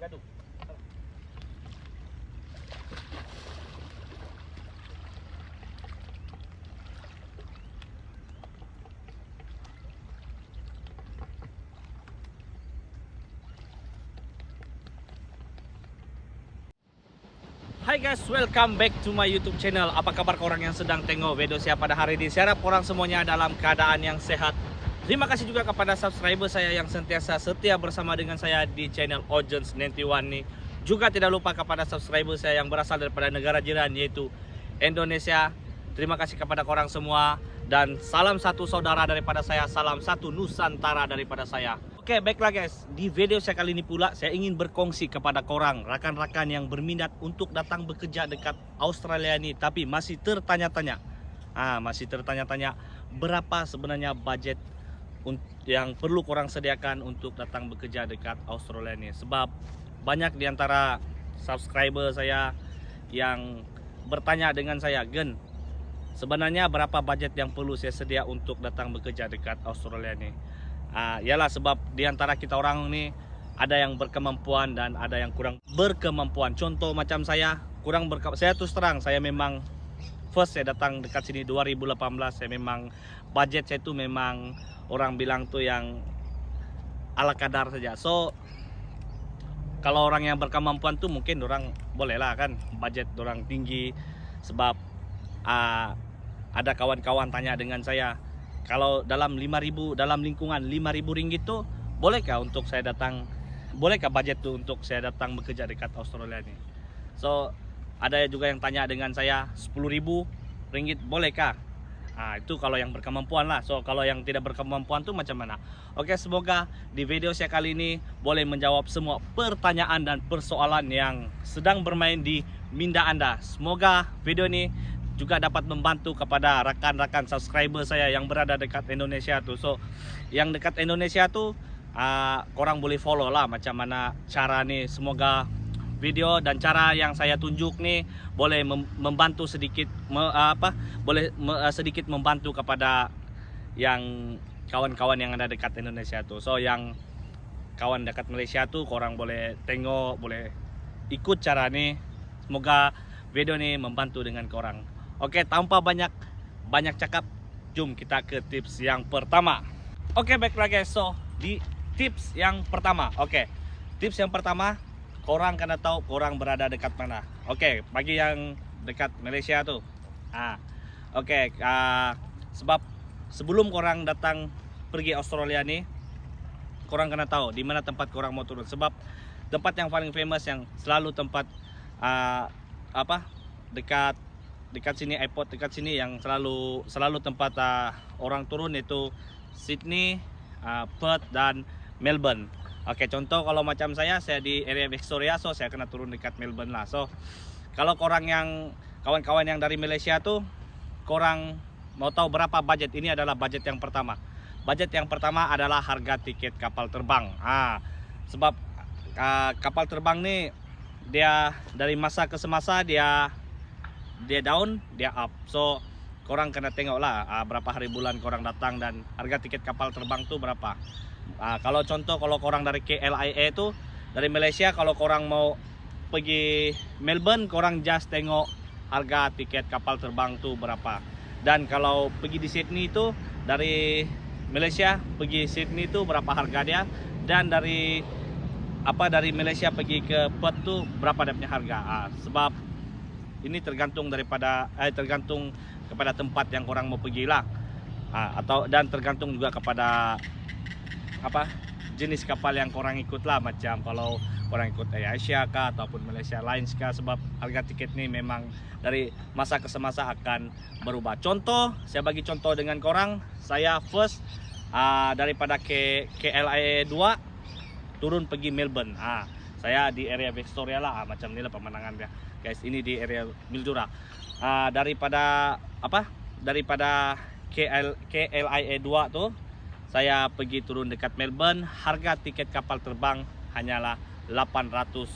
gaduh. Hai guys, welcome back to my YouTube channel. Apa kabar korang yang sedang tengok video saya pada hari ini? Saya harap korang semuanya dalam keadaan yang sehat. Terima kasih juga kepada subscriber saya yang sentiasa setia bersama dengan saya di channel Ojons91 nih. Juga tidak lupa kepada subscriber saya yang berasal daripada negara jiran yaitu Indonesia. Terima kasih kepada korang semua. Dan salam satu saudara daripada saya, salam satu Nusantara daripada saya. Oke, baiklah guys, di video saya kali ini pula saya ingin berkongsi kepada korang, rakan-rakan yang berminat untuk datang bekerja dekat Australia ini, tapi masih tertanya-tanya. Berapa sebenarnya budget yang perlu korang sediakan untuk datang bekerja dekat Australia ini. Sebab banyak di antara subscriber saya yang bertanya dengan saya, Gen, sebenarnya berapa budget yang perlu saya sedia untuk datang bekerja dekat Australia ini? Yalah, sebab di antara kita orang ini ada yang berkemampuan dan ada yang kurang berkemampuan. Contoh macam saya, saya terus terang, saya memang first saya datang dekat sini 2018, saya memang budget saya itu memang orang bilang tuh yang ala kadar saja. So kalau orang yang berkemampuan tuh mungkin orang boleh lah kan budget orang tinggi. Sebab ada kawan-kawan tanya dengan saya, kalau dalam 5.000, dalam lingkungan 5.000 ringgit tuh bolehkah untuk saya datang, bolehkah budget tuh untuk saya datang bekerja dekat Australia ini? So ada juga yang tanya dengan saya 10.000 ringgit bolehkah? Itu kalau yang berkemampuan lah. So kalau yang tidak berkemampuan tuh macam mana? Oke, semoga di video saya kali ini boleh menjawab semua pertanyaan dan persoalan yang sedang bermain di minda Anda. Semoga video ini juga dapat membantu kepada rakan-rakan subscriber saya yang berada dekat Indonesia tuh. So yang dekat Indonesia tuh korang boleh follow lah macam mana cara nih. Semoga video dan cara yang saya tunjuk nih boleh membantu sedikit sedikit membantu kepada yang kawan-kawan yang ada dekat Indonesia tuh. So yang kawan dekat Malaysia tuh korang boleh tengok, boleh ikut cara nih. Semoga video nih membantu dengan korang. Oke, tanpa banyak cakap, jom kita ke tips yang pertama. Oke, baiklah guys. So di tips yang pertama, tips yang pertama, korang kena tahu korang berada dekat mana. Oke, bagi yang dekat Malaysia tuh, sebab sebelum korang datang pergi Australia nih, korang kena tahu di mana tempat korang mau turun. Sebab tempat yang paling famous yang selalu tempat dekat sini, airport dekat sini yang selalu tempat orang turun itu Sydney, Perth dan Melbourne. Oke, contoh kalau macam saya di area Victoria, so saya kena turun dekat Melbourne lah. So kalau korang yang kawan-kawan yang dari Malaysia tuh, korang mau tahu berapa budget, ini adalah budget yang pertama. Budget yang pertama adalah harga tiket kapal terbang. Sebab kapal terbang nih dia dari masa ke semasa dia down, dia up. So korang kena tengok lah berapa hari bulan korang datang dan harga tiket kapal terbang tuh berapa. Kalau contoh, kalau korang dari KLIA tuh dari Malaysia, kalau korang mau pergi Melbourne, korang just tengok harga tiket kapal terbang tuh berapa. Dan kalau pergi di Sydney itu dari Malaysia pergi Sydney tuh berapa harga dia, dan dari Malaysia pergi ke Perth tuh berapa dia punya harga. Sebab ini tergantung kepada tempat yang korang mau pergi lah, dan tergantung juga kepada jenis kapal yang korang ikut lah. Macam kalau korang ikut AirAsia kah ataupun Malaysia Lines kah, sebab harga tiket ini memang dari masa ke semasa akan berubah. Contoh, saya bagi contoh dengan korang, saya first daripada KLIA 2 turun pergi Melbourne. Saya di area Victoria lah, macam ni lah pemandangan dia guys. Ini di area Mildura. Daripada KLIA 2 tuh saya pergi turun dekat Melbourne, harga tiket kapal terbang hanyalah 800,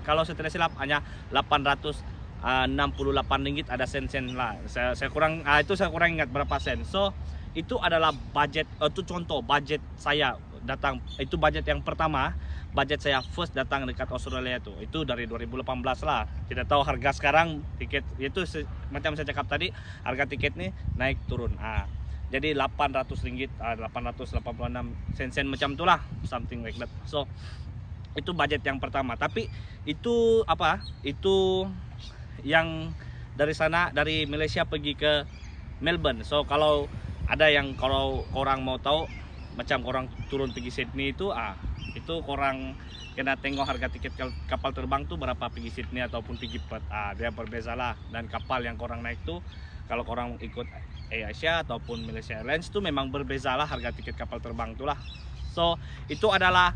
kalau saya tidak silap hanya 868 ringgit ada sen-sen lah. Saya kurang ingat berapa sen. So itu adalah budget, itu contoh budget saya datang. Itu budget yang pertama. budget saya first datang dekat Australia itu dari 2018 lah. Tidak tahu harga sekarang tiket itu macam saya cakap tadi, harga tiket nih naik turun. Jadi 800 ringgit, 886 sen macam itulah, something like that. So itu budget yang pertama. Tapi itu apa? Itu yang dari sana, dari Malaysia pergi ke Melbourne. So kalau ada yang, kalau orang mau tahu macam orang turun pergi Sydney itu korang kena tengok harga tiket kapal terbang tuh berapa pergi Sydney ataupun pergi Perth. Dia berbeza lah. Dan kapal yang korang naik tuh, kalau korang ikut AirAsia ataupun Malaysia Airlines tuh memang berbeza lah harga tiket kapal terbang tuh lah. So itu adalah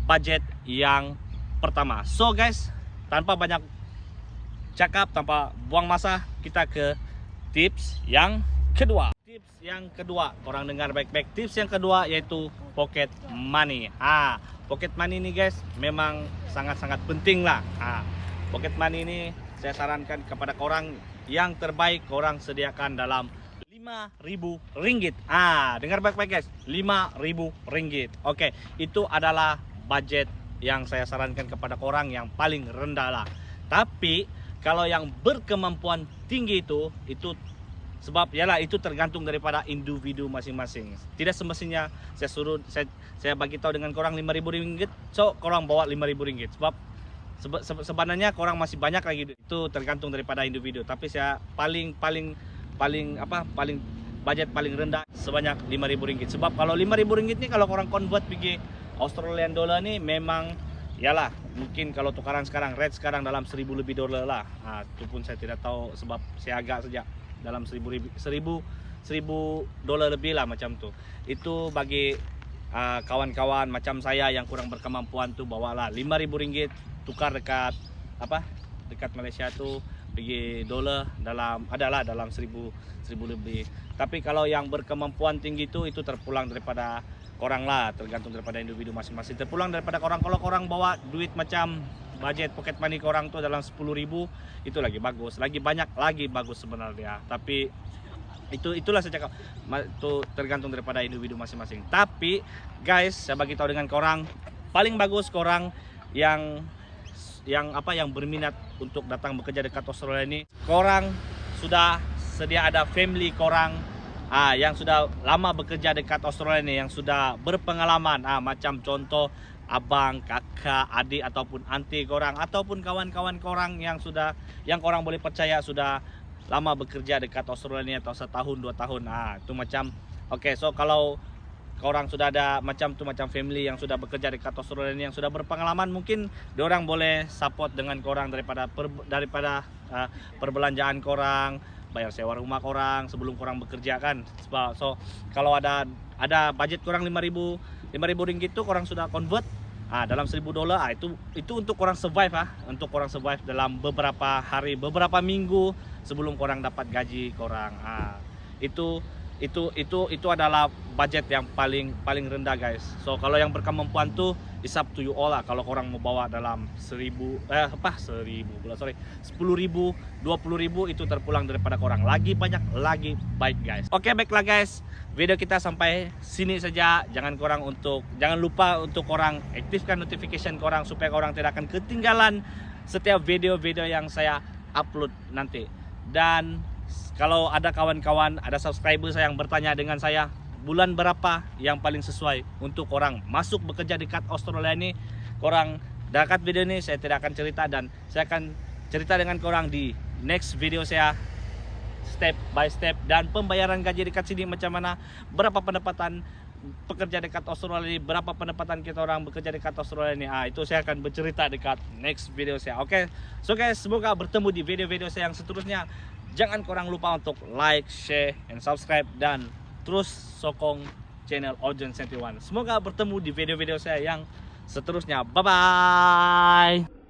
budget yang pertama. So guys, tanpa banyak cakap, tanpa buang masa, kita ke tips yang kedua. Tips yang kedua, orang dengar baik-baik. Tips yang kedua yaitu pocket money. Pocket money ini guys memang sangat-sangat penting lah. Pocket money ini saya sarankan kepada korang, yang terbaik korang sediakan dalam 5.000 ringgit. Dengar baik-baik guys, 5.000 ringgit. Oke, itu adalah budget yang saya sarankan kepada korang yang paling rendah lah. Tapi kalau yang berkemampuan tinggi itu sebab yalah, itu tergantung daripada individu masing-masing. Tidak semestinya saya bagi tahu dengan korang 5.000 ringgit, so korang bawa 5.000 ringgit. Sebab sebenarnya korang masih banyak lagi, itu tergantung daripada individu. Tapi saya paling budget paling rendah sebanyak 5.000 ringgit. Sebab kalau 5.000 ringgit ni kalau korang convert pergi Australian dollar ni, memang yalah, mungkin kalau tukaran sekarang, rate sekarang dalam 1.000 lebih dolar lah. Itu pun saya tidak tahu sebab saya agak saja dalam 1.000 dolar lebih lah macam tu. Itu bagi kawan-kawan macam saya yang kurang berkemampuan tu, bawalah 5.000 ringgit, tukar dekat dekat Malaysia tu pergi dolar, adalah dalam 1.000 lebih. Tapi kalau yang berkemampuan tinggi tu, itu terpulang daripada korang lah, tergantung daripada individu masing-masing. Terpulang daripada korang. Kalau korang bawa duit macam budget pocket money korang tuh dalam 10.000, itu lagi bagus, lagi banyak lagi bagus sebenarnya. Tapi itulah saya cakap, itu tergantung daripada individu masing-masing. Tapi guys, saya bagi tahu dengan korang, paling bagus korang yang berminat untuk datang bekerja dekat Australia ini, korang sudah sedia ada family korang yang sudah lama bekerja dekat Australia ini, yang sudah berpengalaman, macam contoh abang, kakak, adik ataupun anti korang, ataupun kawan-kawan korang yang korang boleh percaya sudah lama bekerja dekat Australia atau 1 tahun 2 tahun. Itu macam so kalau korang sudah ada macam family yang sudah bekerja dekat Australia yang sudah berpengalaman, mungkin diorang boleh support dengan korang daripada perbelanjaan korang, bayar sewa rumah korang sebelum korang bekerja kan. So kalau ada budget korang 5.000 ringgit tu, korang sudah convert dalam 1.000 dolar, itu untuk korang survive untuk korang survive dalam beberapa hari, beberapa minggu sebelum korang dapat gaji korang. Itu adalah budget yang paling rendah guys. So kalau yang berkemampuan tuh, it's up to you all lah. Kalau korang mau bawa dalam 10.000 10.000, 20.000, itu terpulang daripada korang. Lagi banyak, lagi baik guys. Oke, baiklah guys, video kita sampai sini saja. Jangan lupa untuk korang aktifkan notification korang, supaya korang tidak akan ketinggalan setiap video-video yang saya upload nanti. Dan kalau ada kawan-kawan, ada subscriber saya yang bertanya dengan saya, bulan berapa yang paling sesuai untuk korang masuk bekerja dekat Australia ini, korang dekat video ini saya tidak akan cerita, dan saya akan cerita dengan korang di next video saya, step by step, dan pembayaran gaji dekat sini macam mana, berapa pendapatan pekerja dekat Australia ini, berapa pendapatan kita orang bekerja dekat Australia ini. Itu saya akan bercerita dekat next video saya. Oke, so guys, semoga bertemu di video-video saya yang seterusnya. Jangan korang lupa untuk like, share, and subscribe, dan terus sokong channel Ojon 71. Semoga bertemu di video-video saya yang seterusnya. Bye bye.